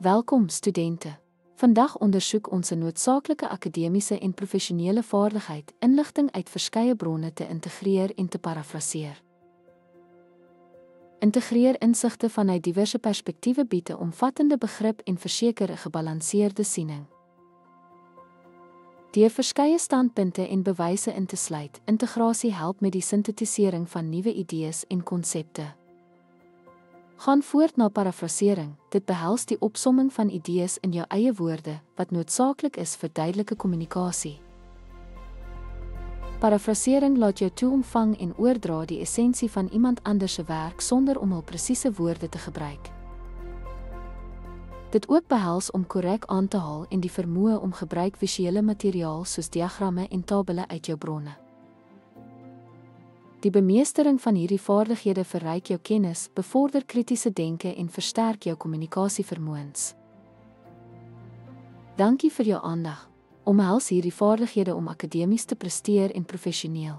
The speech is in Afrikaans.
Welkom, studente. Vandag ondersoek ons 'n noodsaaklike akademiese en professionele vaardigheid, inligting uit verskeie bronne te integreer en te parafraseer. Integreer insigte vanuit diverse perspektiewe bied 'n omvattende begrip en verseker 'n gebalanseerde siening. Deur verskeie standpunte en bewyse in te sluit, integrasie help met die sintetisering van nuwe idees en konsepte. Gaan voort na parafrasering. Dit behels die opsomming van idees in jou eie woorde, wat noodsaaklik is vir duidelike kommunikasie. Parafrasering laat jou toe omvang en oordra die essensie van iemand anders se werk sonder om hul presiese woorde te gebruik. Dit ook behels om korrek aan te haal en die vermoë om gebruik visuele materiaal soos diagramme en tabelle uit jou bronne. Die bemeestering van hierdie vaardighede verryk jou kennis, bevorder kritiese denke en versterk jou kommunikasievermoëns. Dankie vir jou aandag. Omhels hierdie vaardighede om akademies te presteer en professioneel.